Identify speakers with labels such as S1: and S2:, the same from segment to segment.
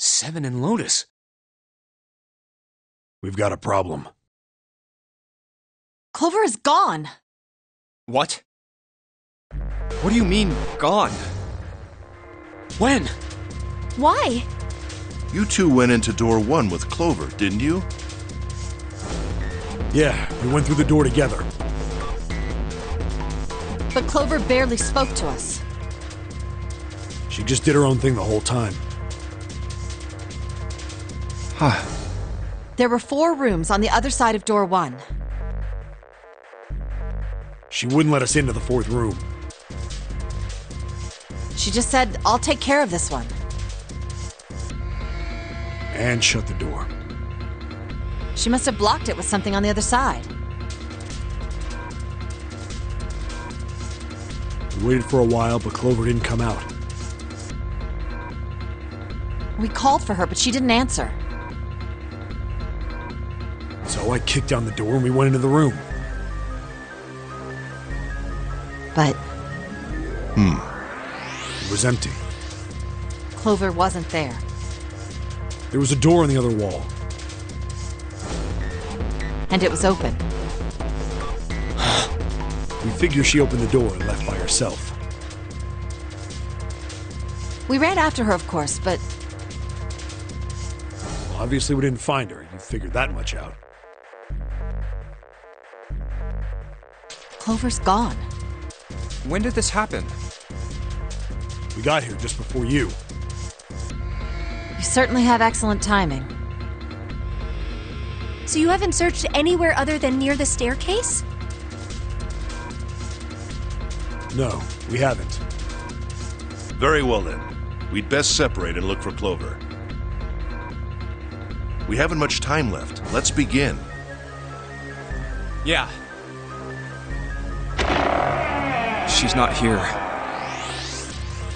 S1: Seven and Lotus.
S2: We've got a problem.
S3: Clover is gone.
S1: What? What do you mean, gone? When?
S3: Why?
S4: You two went into door 1 with Clover, didn't you?
S2: Yeah, we went through the door together.
S3: But Clover barely spoke to us.
S2: She just did her own thing the whole time.
S1: Huh.
S3: There were 4 rooms on the other side of door 1.
S2: She wouldn't let us into the 4th room.
S3: She just said, I'll take care of this one.
S2: And shut the door.
S3: She must have blocked it with something on the other side.
S2: We waited for a while, but Clover didn't come out.
S3: We called for her, but she didn't answer.
S2: So I kicked down the door and we went into the room.
S3: But
S2: It was empty.
S3: Clover wasn't there.
S2: There was a door on the other wall.
S3: And it was open.
S2: We figure she opened the door and left by herself.
S3: We ran after her, of course, but
S2: Well, obviously we didn't find her. You figured that much out.
S3: Clover's gone.
S1: When did this happen?
S2: We got here just before you.
S3: You certainly have excellent timing.
S5: So you haven't searched anywhere other than near the staircase?
S2: No, we haven't.
S4: Very well then. We'd best separate and look for Clover. We haven't much time left. Let's begin.
S1: Yeah. She's not here.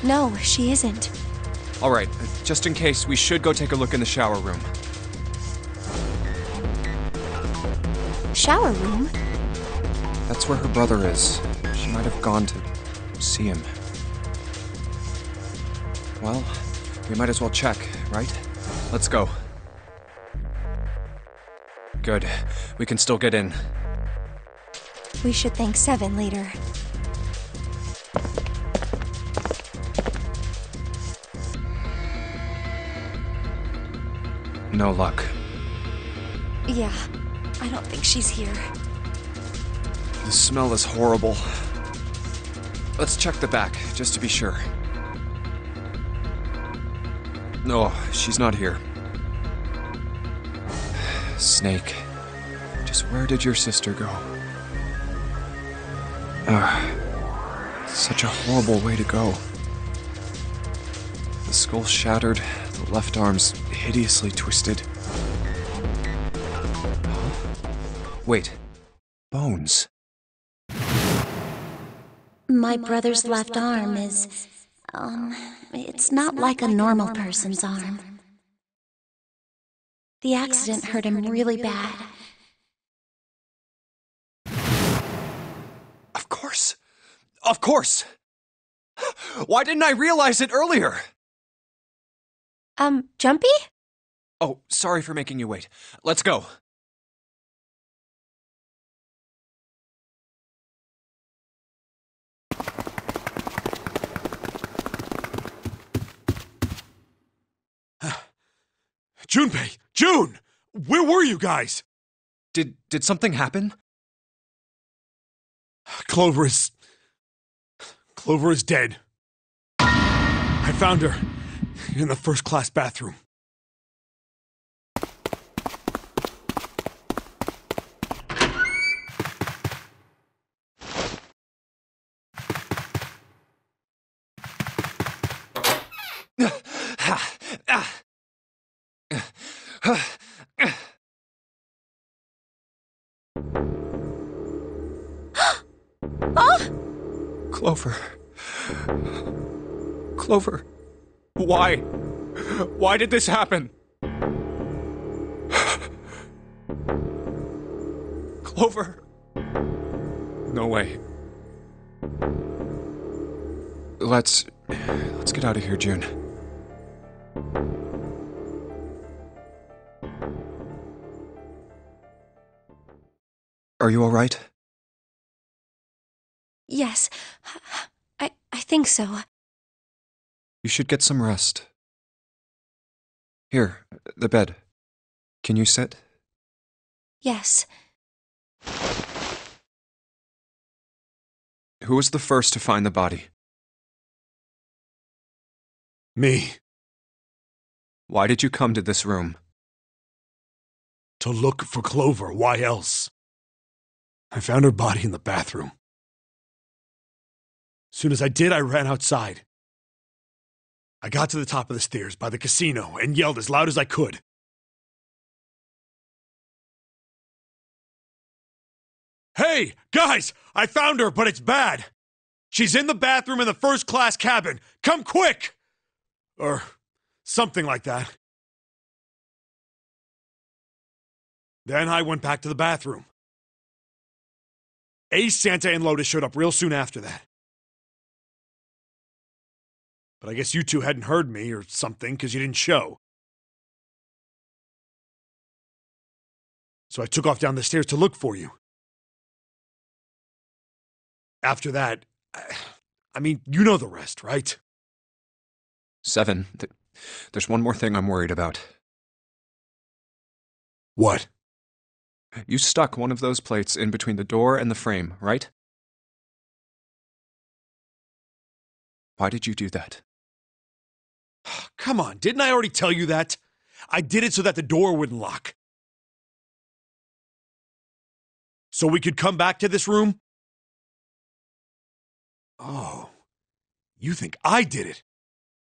S5: No, she isn't.
S1: Alright, just in case, we should go take a look in the shower room.
S5: Shower room?
S1: That's where her brother is. She might have gone to see him. Well, we might as well check, right? Let's go. Good. We can still get in.
S5: We should thank Seven later.
S1: No luck.
S5: Yeah, I don't think she's here.
S1: The smell is horrible. Let's check the back, just to be sure. No, she's not here. Snake. Just where did your sister go? Such a horrible way to go. The skull shattered, the left arm's hideously twisted. Wait. Bones.
S6: My brother's left arm is, it's not like a normal person's arm. The accident hurt him really bad.
S1: Of course! Of course! Why didn't I realize it earlier?
S5: Jumpy?
S1: Oh, sorry for making you wait. Let's go.
S2: Junpei! June! Where were you guys?
S1: Did something happen?
S2: Clover is dead. I found her in the first-class bathroom.
S1: Clover. Clover. Why? Why did this happen? Clover. No way. Let's get out of here, June. Are you alright?
S5: Yes, I think so.
S1: You should get some rest. Here, the bed. Can you sit?
S5: Yes.
S1: Who was the first to find the body?
S2: Me.
S1: Why did you come to this room?
S2: To look for Clover. Why else? I found her body in the bathroom. As soon as I did, I ran outside. I got to the top of the stairs by the casino and yelled as loud as I could. Hey, guys! I found her, but it's bad! She's in the bathroom in the first-class cabin! Come quick! Or something like that. Then I went back to the bathroom. Ace, Santa, and Lotus showed up real soon after that. But I guess you two hadn't heard me or something because you didn't show. So I took off down the stairs to look for you. After that, I mean, you know the rest, right?
S1: 7. There's one more thing I'm worried about.
S2: What?
S1: You stuck one of those plates in between the door and the frame, right? Why did you do that?
S2: Come on, didn't I already tell you that? I did it so that the door wouldn't lock. So we could come back to this room? Oh, you think I did it?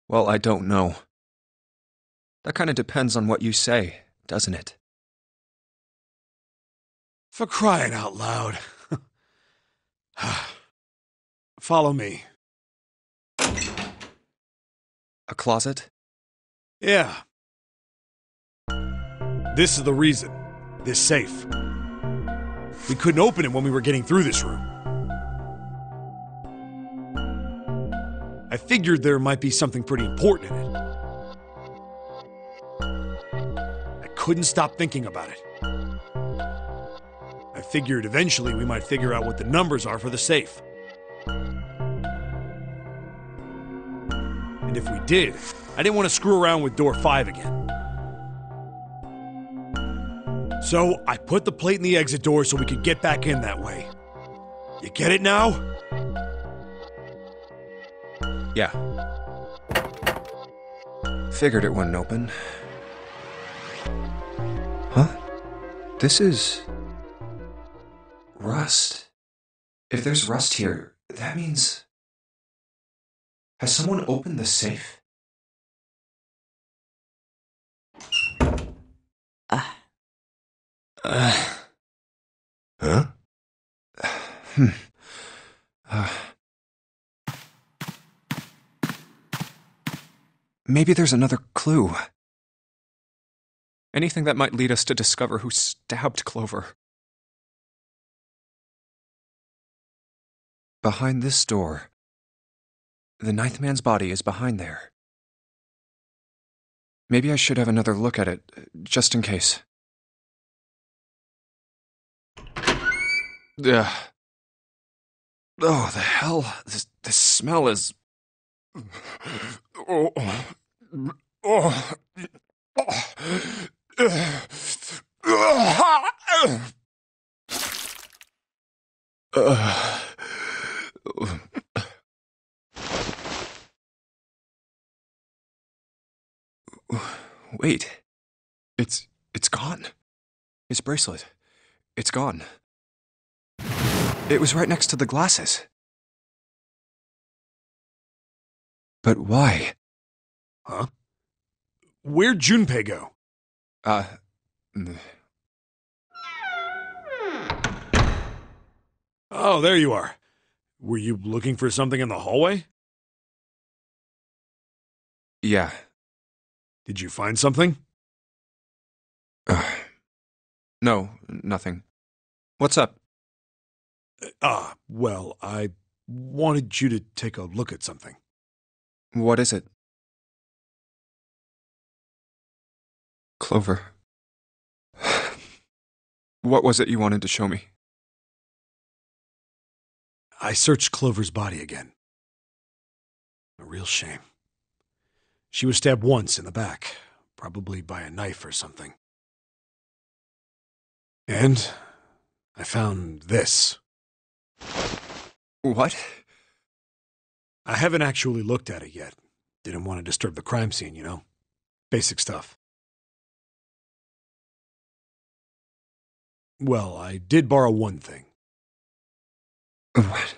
S1: Well, I don't know. That kind of depends on what you say, doesn't it?
S2: For crying out loud. Follow me.
S1: A closet?
S2: Yeah. This is the reason. This safe. We couldn't open it when we were getting through this room. I figured there might be something pretty important in it. I couldn't stop thinking about it. I figured eventually we might figure out what the numbers are for the safe. And if we did, I didn't want to screw around with door 5 again. So I put the plate in the exit door so we could get back in that way. You get it now?
S1: Yeah. Figured it wouldn't open. Huh? This is... rust. If there's rust here, that means... Has someone opened the safe?
S4: Huh?
S1: Maybe there's another clue. Anything that might lead us to discover who stabbed Clover. Behind this door. The ninth man's body is behind there. Maybe I should have another look at it, just in case. Ugh. Oh, the hell? This smell is... Oh. Oh. Wait. It's gone. His bracelet. It's gone. It was right next to the glasses. But why?
S2: Huh? Where'd Junpei go? Oh, there you are. Were you looking for something in the hallway?
S1: Yeah.
S2: Did you find something?
S1: No, nothing. What's up?
S2: Well, I wanted you to take a look at something.
S1: What is it? Clover. What was it you wanted to show me?
S2: I searched Clover's body again. A real shame. She was stabbed once in the back, probably by a knife or something. And I found this.
S1: What?
S2: I haven't actually looked at it yet. Didn't want to disturb the crime scene, you know? Basic stuff. Well, I did borrow one thing.
S1: What?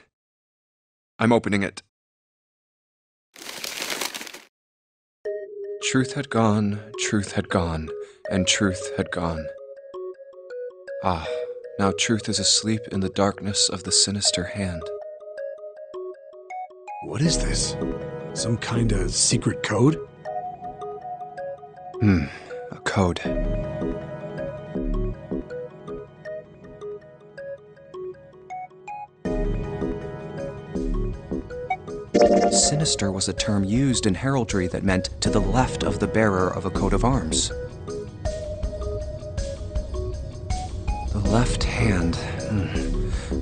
S1: I'm opening it. Truth had gone, and truth had gone. Ah, now truth is asleep in the darkness of the sinister hand.
S2: What is this? Some kind of secret code?
S1: A code. Sinister was a term used in heraldry that meant to the left of the bearer of a coat of arms. The left hand.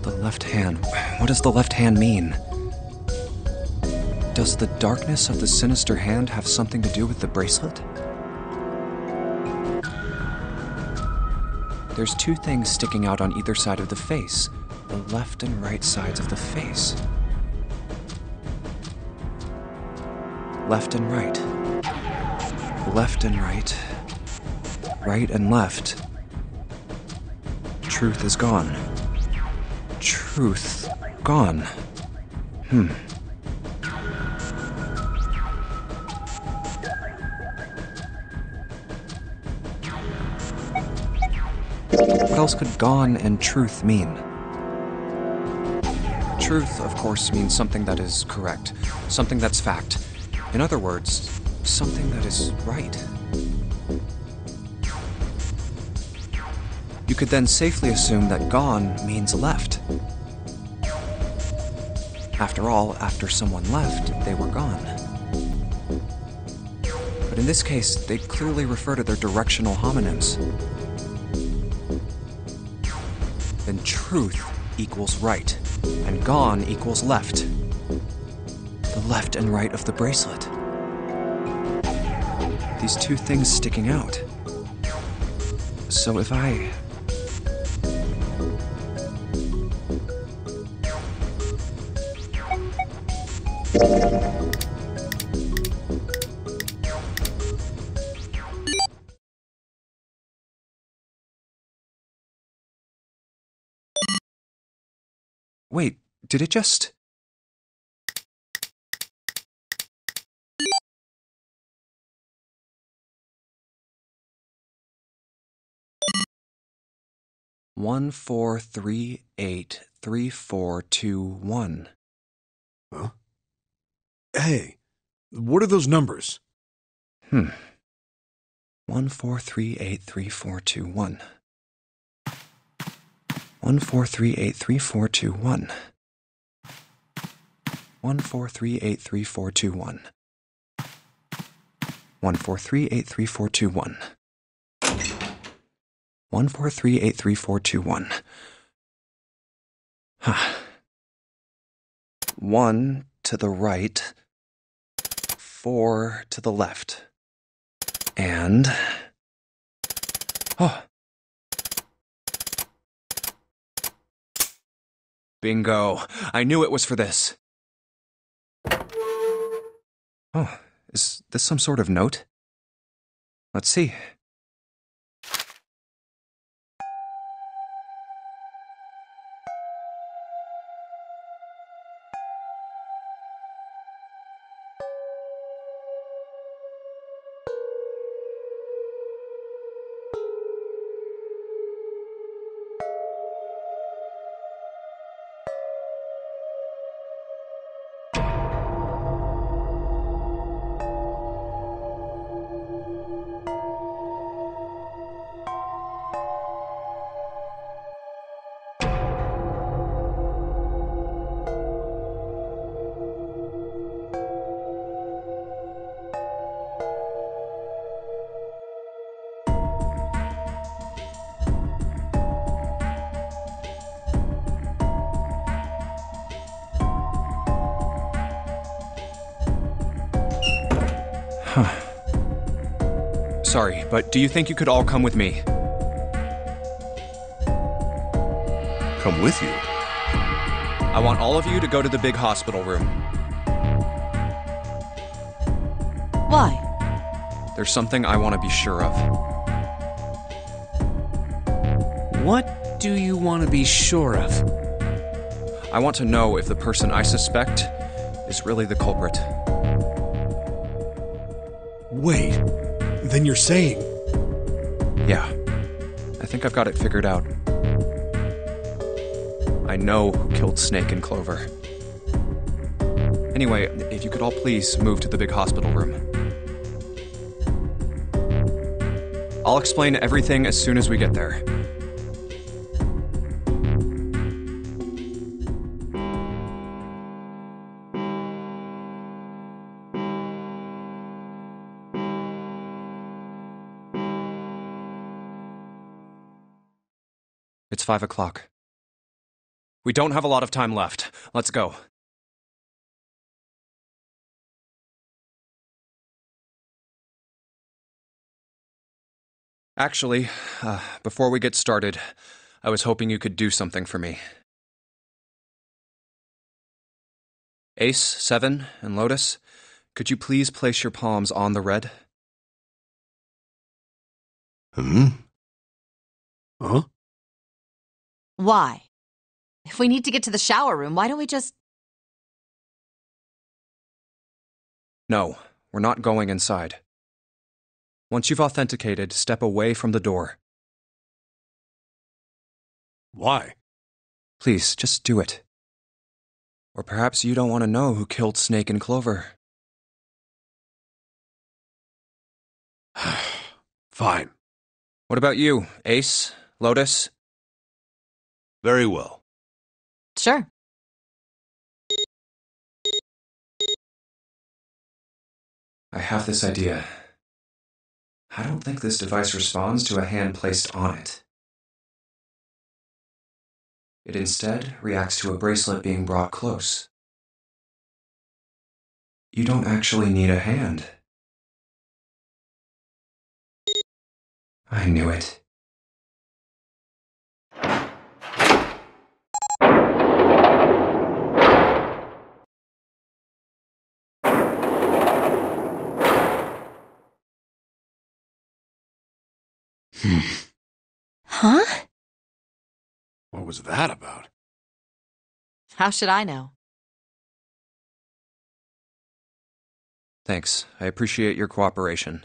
S1: The left hand. What does the left hand mean? Does the darkness of the sinister hand have something to do with the bracelet? There's two things sticking out on either side of the face. The left and right sides of the face. Left and right. Left and right. Right and left. Truth is gone. Truth gone. What else could gone and truth mean? Truth, of course, means something that is correct, something that's fact. In other words, something that is right. You could then safely assume that gone means left. After all, after someone left, they were gone. But in this case, they clearly refer to their directional homonyms. Then truth equals right, and gone equals left. The left and right of the bracelet. These two things sticking out. So if I... Wait, did it just... One, 4, 3, 8, 3, 4, 2, 1.
S2: Huh? Hey, what are those numbers?
S1: 1, 4, 3, 8, 3, 4, 2, 1. 1, 4, 3, 8, 3, 4, 2, 1. 1, 4, 3, 8, 3, 4, 2, 1. 1, 4, 3, 8, 3, 4, 2, 1. 1, 4, 3, 8, 3, 4, 2, 1. 1 to the right, 4 to the left. And... Oh. Bingo. I knew it was for this. Oh, is this some sort of note? Let's see. Sorry, but do you think you could all come with me?
S4: Come with you?
S1: I want all of you to go to the big hospital room.
S3: Why?
S1: There's something I want to be sure of.
S7: What do you want to be sure of?
S1: I want to know if the person I suspect is really the culprit.
S2: Wait, then you're saying...
S1: Yeah, I think I've got it figured out. I know who killed Snake and Clover. Anyway, if you could all please move to the big hospital room. I'll explain everything as soon as we get there. It's 5 o'clock. We don't have a lot of time left. Let's go. Actually, before we get started, I was hoping you could do something for me. Ace, Seven, and Lotus, could you please place your palms on the red?
S4: Hmm?
S2: Huh?
S3: Why? If we need to get to the shower room, why don't we just...
S1: No, we're not going inside. Once you've authenticated, step away from the door.
S2: Why?
S1: Please, just do it. Or perhaps you don't want to know who killed Snake and Clover.
S2: Fine.
S1: What about you, Ace, Lotus?
S4: Very well.
S3: Sure.
S1: I have this idea. I don't think this device responds to a hand placed on it. It instead reacts to a bracelet being brought close. You don't actually need a hand. I knew it.
S6: Huh?
S2: What was that about?
S3: How should I know?
S1: Thanks. I appreciate your cooperation.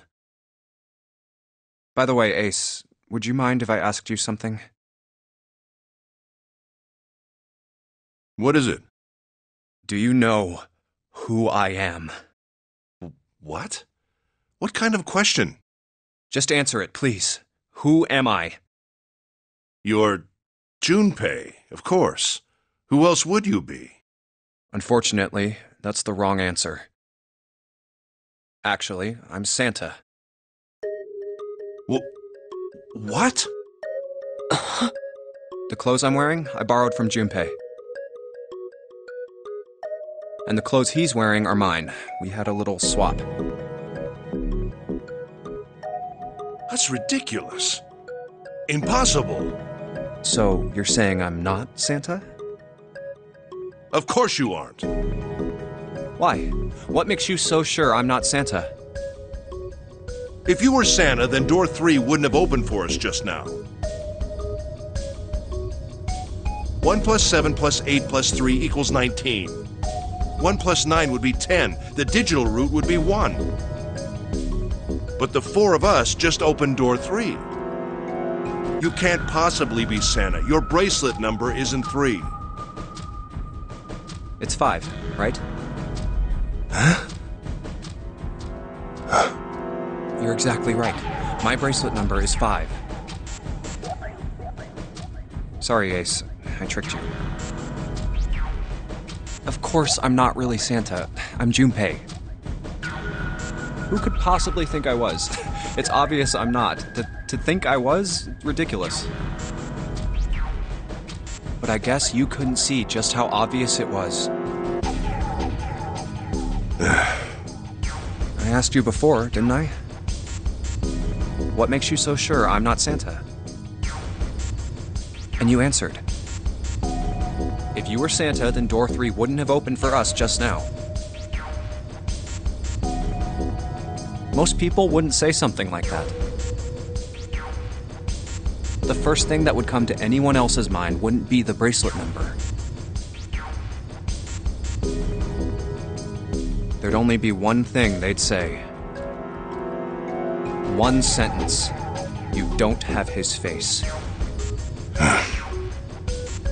S1: By the way, Ace, would you mind if I asked you something?
S4: What is it?
S1: Do you know who I am?
S4: What? What kind of question?
S1: Just answer it, please. Who am I?
S4: You're Junpei, of course. Who else would you be?
S1: Unfortunately, that's the wrong answer. Actually, I'm Santa.
S4: What?
S1: The clothes I'm wearing, I borrowed from Junpei. And the clothes he's wearing are mine. We had a little swap.
S4: That's ridiculous. Impossible.
S1: So, you're saying I'm not Santa?
S4: Of course you aren't.
S1: Why? What makes you so sure I'm not Santa?
S4: If you were Santa, then door 3 wouldn't have opened for us just now. 1 plus 7 plus 8 plus 3 equals 19. 1 plus 9 would be 10. The digital route would be 1. But the 4 of us just opened door 3. You can't possibly be Santa. Your bracelet number isn't 3.
S1: It's 5, right?
S4: Huh?
S1: You're exactly right. My bracelet number is 5. Sorry, Ace. I tricked you. Of course I'm not really Santa. I'm Junpei. Who could possibly think I was? It's obvious I'm not. To think I was? Ridiculous. But I guess you couldn't see just how obvious it was. I I asked you before, didn't I? What makes you so sure I'm not Santa? And you answered. If you were Santa, then door 3 wouldn't have opened for us just now. Most people wouldn't say something like that. The first thing that would come to anyone else's mind wouldn't be the bracelet number. There'd only be one thing they'd say. One sentence. You don't have his face.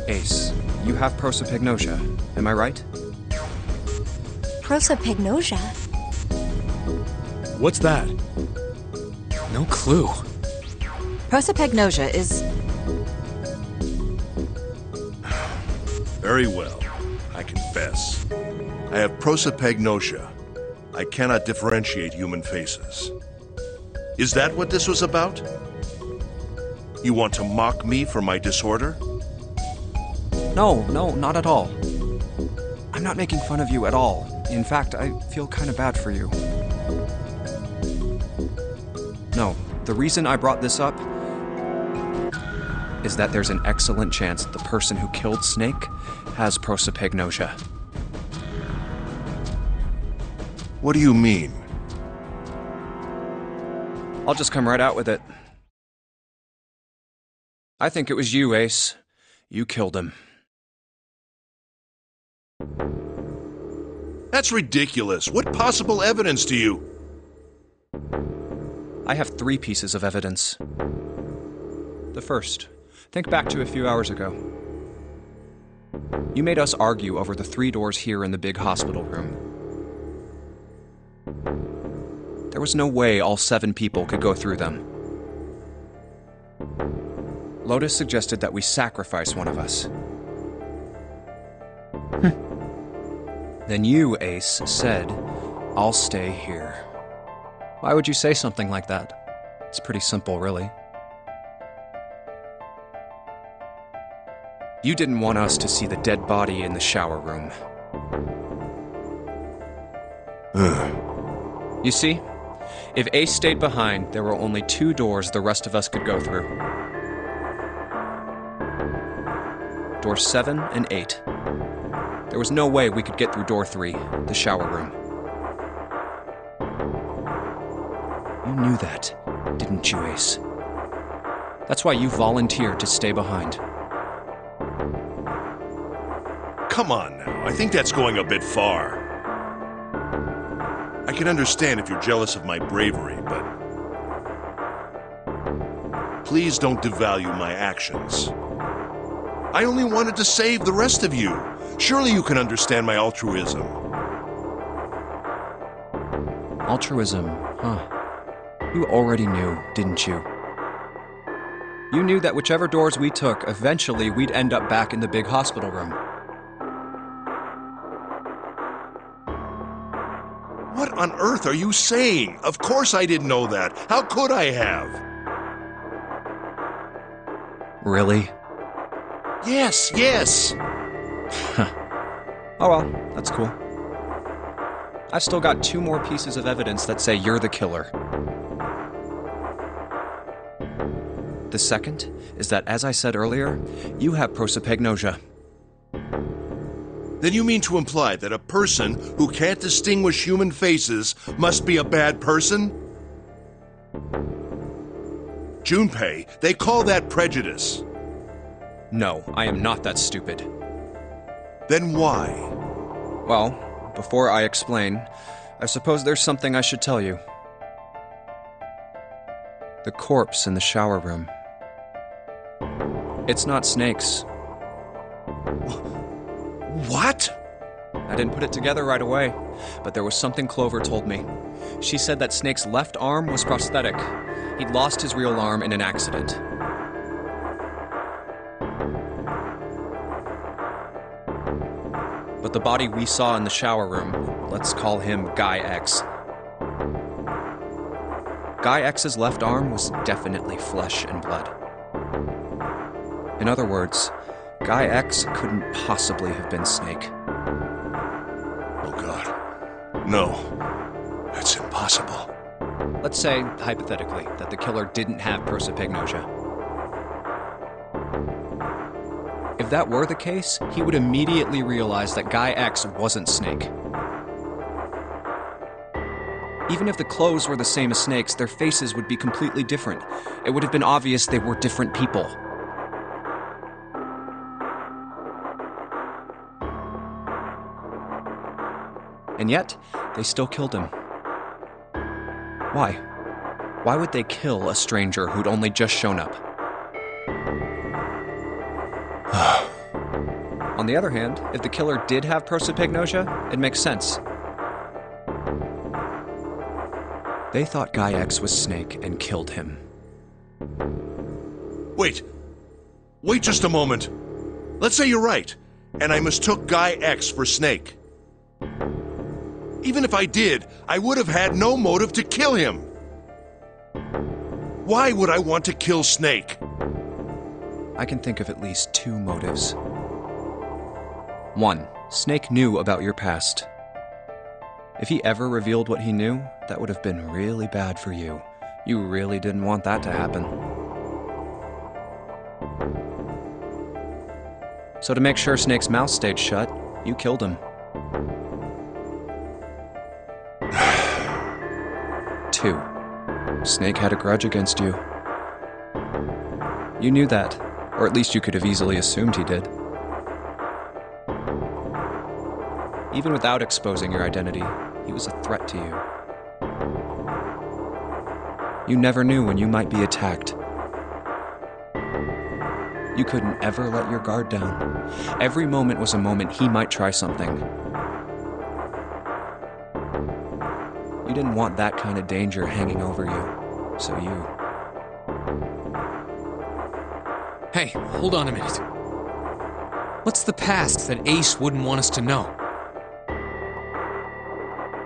S1: Ace, you have prosopagnosia, am I right?
S5: Prosopagnosia?
S2: What's that? No clue.
S3: Prosopagnosia is...
S4: Very well. I confess. I have prosopagnosia. I cannot differentiate human faces. Is that what this was about? You want to mock me for my disorder?
S1: No, not at all. I'm not making fun of you at all. In fact, I feel kind of bad for you. No, the reason I brought this up is that there's an excellent chance the person who killed Snake has prosopagnosia.
S4: What do you mean?
S1: I'll just come right out with it. I think it was you, Ace. You killed him.
S4: That's ridiculous. What possible evidence do you...
S1: I have 3 pieces of evidence. The first, think back to a few hours ago. You made us argue over the 3 doors here in the big hospital room. There was no way all 7 people could go through them. Lotus suggested that we sacrifice one of us. Then you, Ace, said, I'll stay here. Why would you say something like that? It's pretty simple, really. You didn't want us to see the dead body in the shower room. You see, if Ace stayed behind, there were only 2 doors the rest of us could go through. Doors 7 and 8. There was no way we could get through door 3, the shower room. You knew that, didn't you, Ace? That's why you volunteered to stay behind.
S4: Come on now, I think that's going a bit far. I can understand if you're jealous of my bravery, but... please don't devalue my actions. I only wanted to save the rest of you. Surely you can understand my altruism.
S1: Altruism, huh? You already knew, didn't you? You knew that whichever doors we took, eventually we'd end up back in the big hospital room.
S4: What on earth are you saying? Of course I didn't know that. How could I have?
S1: Really?
S4: Yes.
S1: Oh well, that's cool. I've still got 2 more pieces of evidence that say you're the killer. The second is that, as I said earlier, you have prosopagnosia.
S4: Then you mean to imply that a person who can't distinguish human faces must be a bad person? Junpei, they call that prejudice.
S1: No, I am not that stupid.
S4: Then why?
S1: Well, before I explain, I suppose there's something I should tell you. The corpse in the shower room. It's not Snake's.
S4: What?
S1: I didn't put it together right away, but there was something Clover told me. She said that Snake's left arm was prosthetic. He'd lost his real arm in an accident. But the body we saw in the shower room, let's call him Guy X. Guy X's left arm was definitely flesh and blood. In other words, Guy X couldn't possibly have been Snake.
S4: Oh God. No. That's impossible. possible?
S1: Let's say, hypothetically, that the killer didn't have prosopagnosia. If that were the case, he would immediately realize that Guy X wasn't Snake. Even if the clothes were the same as Snake's, their faces would be completely different. It would have been obvious they were different people. And yet, they still killed him. Why? Why would they kill a stranger who'd only just shown up? On the other hand, if the killer did have prosopagnosia, it makes sense. They thought Guy X was Snake and killed him.
S4: Wait. Wait just a moment. Let's say you're right, and I mistook Guy X for Snake. Even if I did, I would have had no motive to kill him. Why would I want to kill Snake?
S1: I can think of at least two motives. One, Snake knew about your past. If he ever revealed what he knew, that would have been really bad for you. You really didn't want that to happen. So to make sure Snake's mouth stayed shut, you killed him. 2. Snake had a grudge against you. You knew that, or at least you could have easily assumed he did. Even without exposing your identity, he was a threat to you. You never knew when you might be attacked. You couldn't ever let your guard down. Every moment was a moment he might try something. You didn't want that kind of danger hanging over you, so you...
S7: Hey, hold on a minute. What's the past that Ace wouldn't want us to know?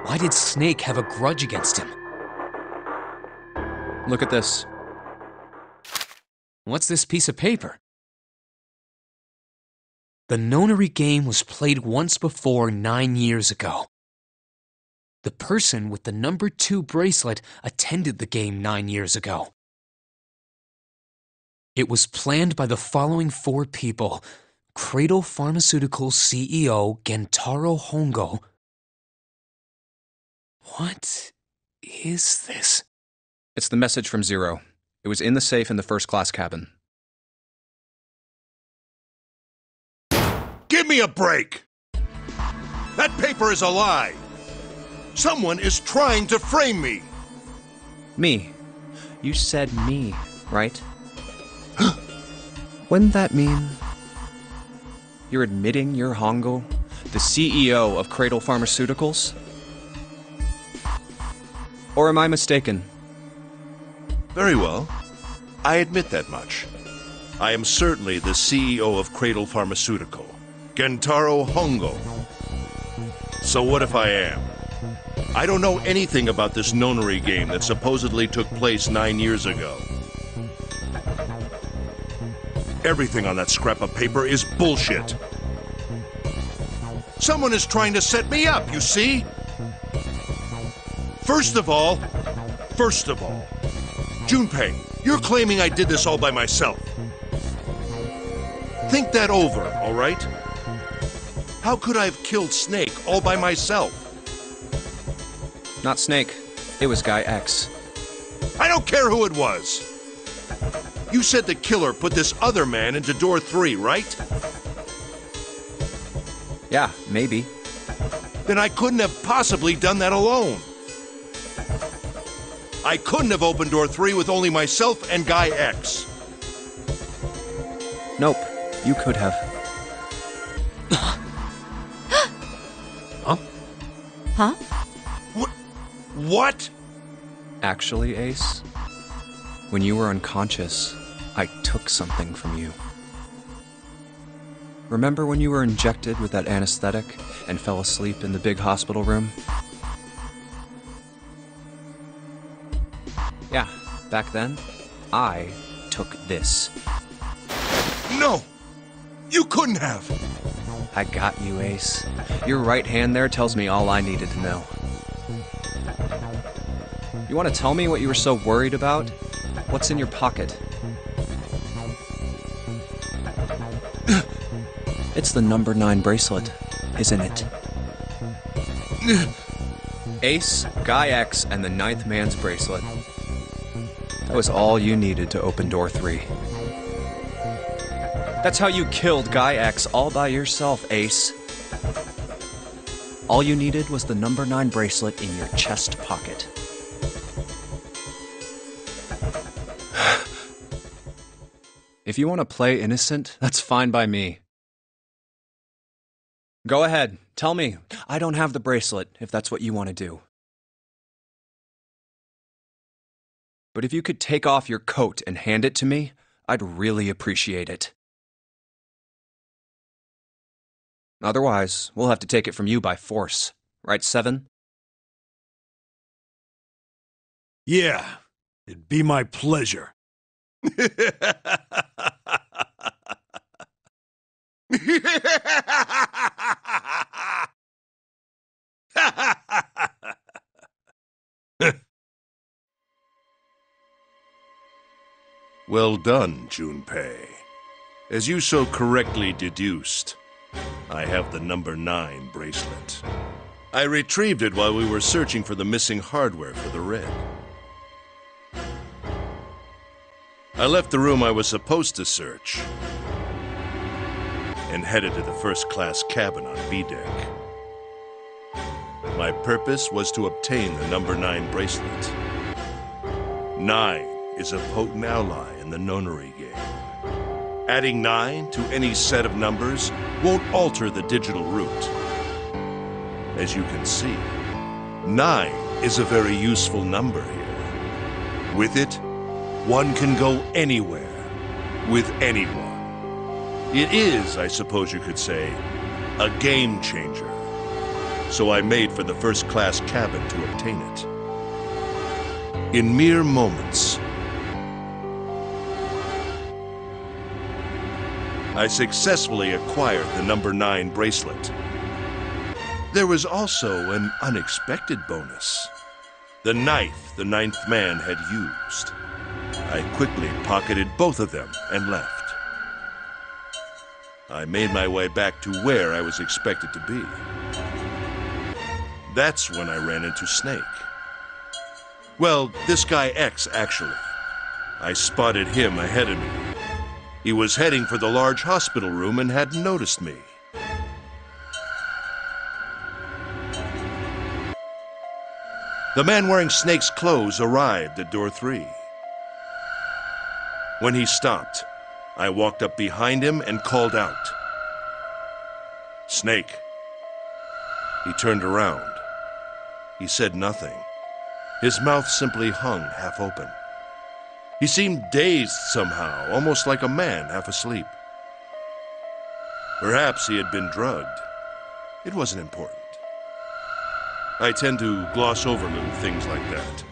S7: Why did Snake have a grudge against him?
S1: Look at this.
S7: What's this piece of paper? The Nonary game was played once before 9 years ago. The person with the number 2 bracelet attended the game 9 years ago. It was planned by the following 4 people: Cradle Pharmaceuticals CEO Gentaro Hongo. What is this?
S1: It's the message from Zero. It was in the safe in the first-class cabin.
S4: Give me a break! That paper is a lie! Someone is trying to frame me!
S1: Me. You said me, right? Wouldn't that mean you're admitting you're Hongo, the CEO of Cradle Pharmaceuticals? Or am I mistaken?
S4: Very well. I admit that much. I am certainly the CEO of Cradle Pharmaceutical, Gentaro Hongo. So what if I am? I don't know anything about this Nonary game that supposedly took place 9 years ago. Everything on that scrap of paper is bullshit. Someone is trying to set me up, you see? First of all, Junpei, you're claiming I did this all by myself. Think that over, all right? How could I have killed Snake all by myself?
S1: Not Snake. It was Guy X.
S4: I don't care who it was. You said the killer put this other man into door 3, right?
S1: Yeah, maybe.
S4: Then I couldn't have possibly done that alone. I couldn't have opened door 3 with only myself and Guy X.
S1: Nope, you could have.
S7: Huh?
S3: Huh?
S4: What?
S1: Actually, Ace, when you were unconscious, I took something from you. Remember when you were injected with that anesthetic and fell asleep in the big hospital room? Yeah, back then, I took this.
S4: No! You couldn't have!
S1: I got you, Ace. Your right hand there tells me all I needed to know. You want to tell me what you were so worried about? What's in your pocket? It's the number 9 bracelet, isn't it? Ace, Guy X, and the 9th man's bracelet. That was all you needed to open door 3. That's how you killed Guy X all by yourself, Ace. All you needed was the number 9 bracelet in your chest pocket. If you want to play innocent, that's fine by me. Go ahead, tell me. I don't have the bracelet, if that's what you want to do. But if you could take off your coat and hand it to me, I'd really appreciate it. Otherwise, we'll have to take it from you by force. Right, Seven?
S2: Yeah, it'd be my pleasure.
S4: Well done, Junpei. As you so correctly deduced, I have the number 9 bracelet. I retrieved it while we were searching for the missing hardware for the red. I left the room I was supposed to search and headed to the first-class cabin on B deck. My purpose was to obtain the number 9 bracelet. 9 is a potent ally in the Nonary game. Adding 9 to any set of numbers won't alter the digital root. As you can see, 9 is a very useful number here. With it, one can go anywhere, with anyone. It is, I suppose you could say, a game changer. So I made for the first-class cabin to obtain it. In mere moments, I successfully acquired the number 9 bracelet. There was also an unexpected bonus. The knife the 9th man had used. I quickly pocketed both of them and left. I made my way back to where I was expected to be. That's when I ran into Snake. Well, this guy X, actually. I spotted him ahead of me. He was heading for the large hospital room and hadn't noticed me. The man wearing Snake's clothes arrived at door 3. When he stopped, I walked up behind him and called out, "Snake." He turned around. He said nothing. His mouth simply hung half open. He seemed dazed somehow, almost like a man half asleep. Perhaps he had been drugged. It wasn't important. I tend to gloss over little things like that.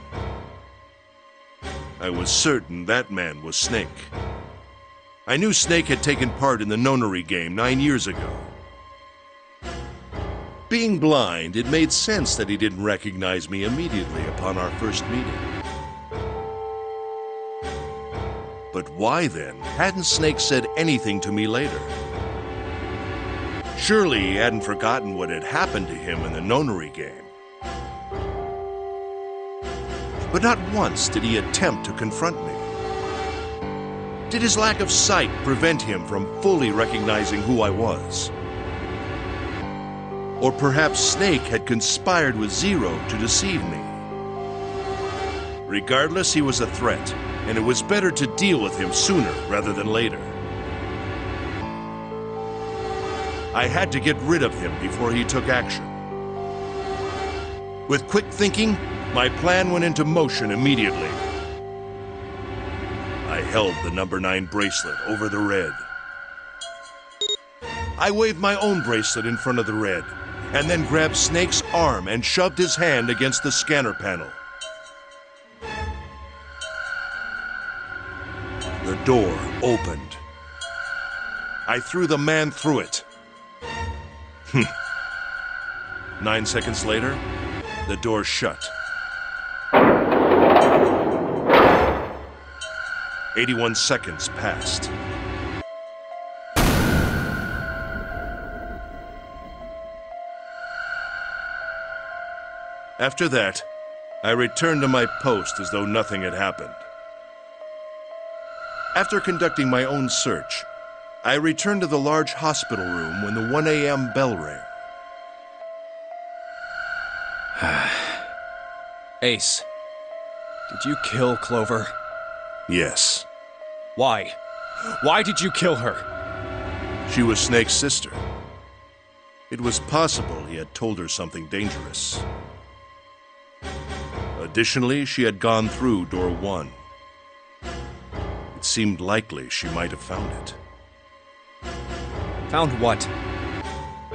S4: I was certain that man was Snake. I knew Snake had taken part in the Nonary game 9 years ago. Being blind, it made sense that he didn't recognize me immediately upon our first meeting. But why then hadn't Snake said anything to me later? Surely he hadn't forgotten what had happened to him in the Nonary game. But not once did he attempt to confront me. Did his lack of sight prevent him from fully recognizing who I was? Or perhaps Snake had conspired with Zero to deceive me. Regardless, he was a threat, and it was better to deal with him sooner rather than later. I had to get rid of him before he took action. With quick thinking, my plan went into motion immediately. I held the number 9 bracelet over the red. I waved my own bracelet in front of the red, and then grabbed Snake's arm and shoved his hand against the scanner panel. The door opened. I threw the man through it. 9 seconds later, the door shut. 81 seconds passed. After that, I returned to my post as though nothing had happened. After conducting my own search, I returned to the large hospital room when the 1 a.m. bell rang.
S1: Ace, did you kill Clover?
S4: Yes.
S1: Why? Why did you kill her?
S4: She was Snake's sister. It was possible he had told her something dangerous. Additionally, she had gone through door 1. It seemed likely she might have found it.
S1: Found what?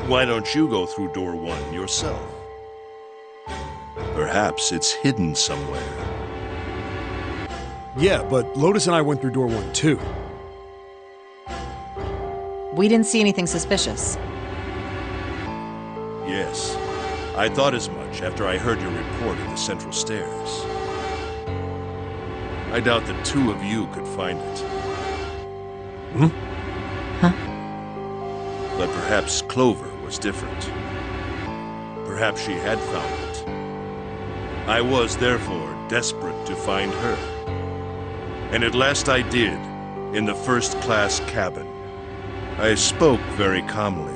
S4: Why don't you go through door 1 yourself? Perhaps it's hidden somewhere.
S2: Yeah, but Lotus and I went through door 1 too.
S3: We didn't see anything suspicious.
S4: Yes, I thought as much after I heard your report at the central stairs. I doubt the two of you could find it.
S3: Huh?
S4: But perhaps Clover was different. Perhaps she had found it. I was, therefore, desperate to find her. And at last I did, in the first-class cabin. I spoke very calmly.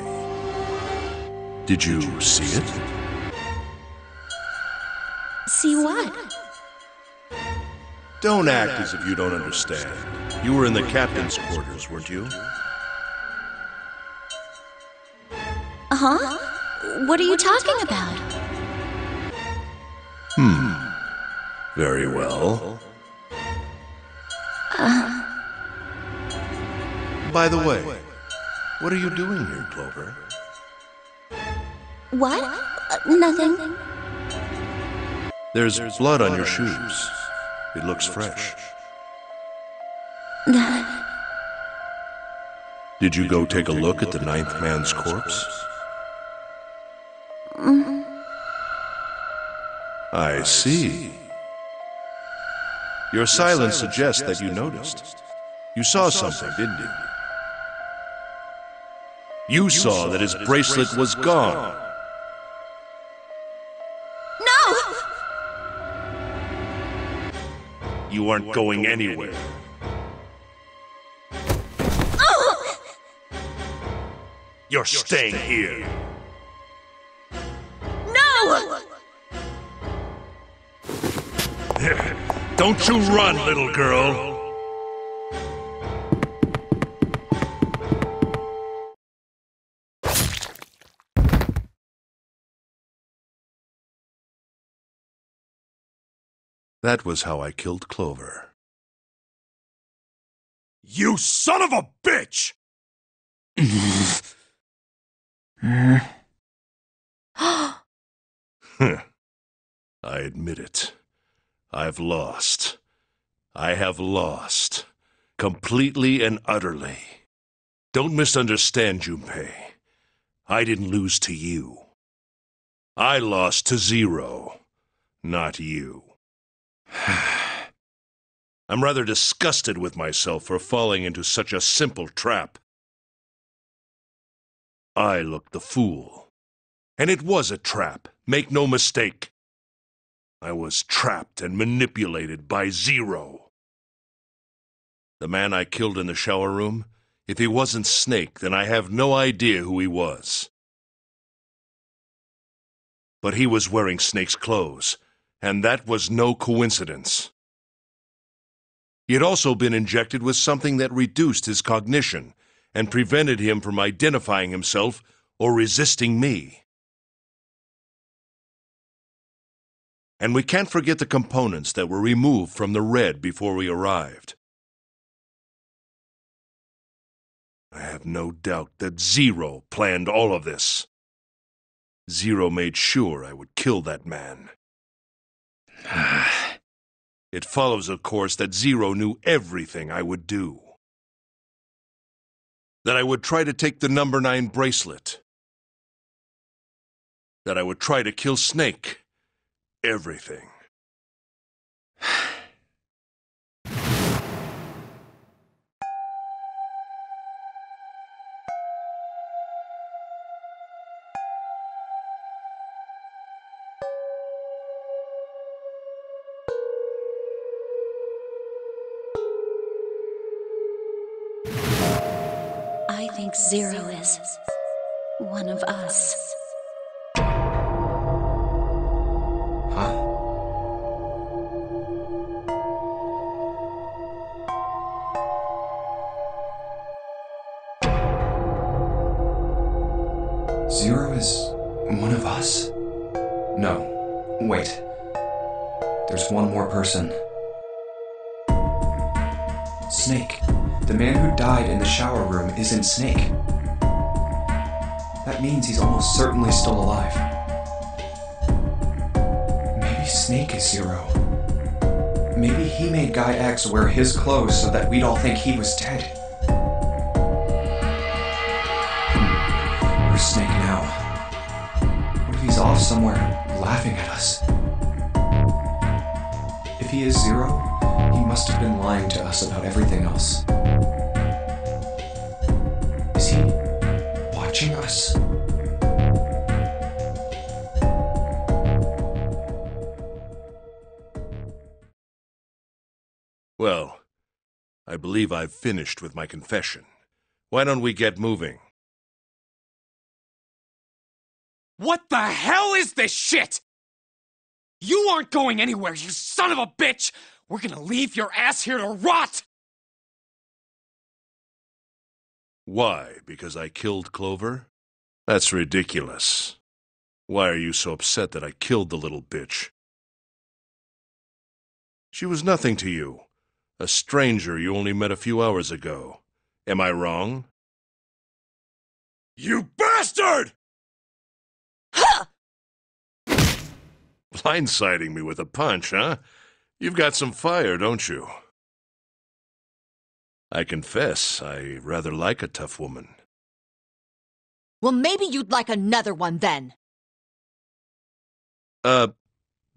S4: Did you see it?
S6: See what?
S4: Don't act as if you don't understand. You were in the captain's quarters, weren't you?
S6: Huh? What are you talking about?
S4: Very well. By the way, what are you doing here, Clover?
S6: What? Nothing.
S4: There's blood on your shoes. It looks fresh. Did you go take a look at the 9th man's corpse? I see. Your silence suggests that you noticed. You saw something, didn't you? You saw that his bracelet was gone.
S6: No!
S4: You aren't going anywhere. You're staying here.
S6: No!
S4: Don't you run, little girl. That was how I killed Clover.
S2: You son of a bitch!
S4: I admit it. I've lost. I have lost. Completely and utterly. Don't misunderstand, Junpei. I didn't lose to you. I lost to Zero, not you. I'm rather disgusted with myself for falling into such a simple trap. I looked the fool. And it was a trap, make no mistake. I was trapped and manipulated by Zero. The man I killed in the shower room, if he wasn't Snake, then I have no idea who he was. But he was wearing Snake's clothes, and that was no coincidence. He had also been injected with something that reduced his cognition and prevented him from identifying himself or resisting me. And we can't forget the components that were removed from the red before we arrived. I have no doubt that Zero planned all of this. Zero made sure I would kill that man. It follows, of course, that Zero knew everything I would do. That I would try to take the number 9 bracelet. That I would try to kill Snake. Everything.
S6: I think Zero is one of us.
S1: Huh? Zero is one of us? No. Wait. There's one more person. Snake. The man who died in the shower room isn't Snake. That means he's almost certainly still alive. Maybe Snake is Zero. Maybe he made Guy X wear his clothes so that we'd all think he was dead. Where's Snake now? What if he's off somewhere laughing at us? If he is Zero, he must have been lying to us about everything else. Is he watching us?
S4: Well, I believe I've finished with my confession. Why don't we get moving?
S7: What the hell is this shit? You aren't going anywhere, you son of a bitch! We're gonna leave your ass here to rot!
S4: Why? Because I killed Clover? That's ridiculous. Why are you so upset that I killed the little bitch? She was nothing to you. A stranger you only met a few hours ago. Am I wrong? You bastard! Blindsiding me with a punch, huh? You've got some fire, don't you? I confess, I rather like a tough woman.
S3: Well, maybe you'd like another one then.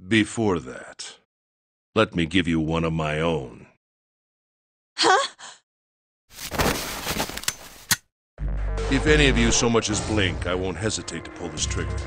S4: Before that, let me give you one of my own.
S3: Huh?
S4: If any of you so much as blink, I won't hesitate to pull this trigger.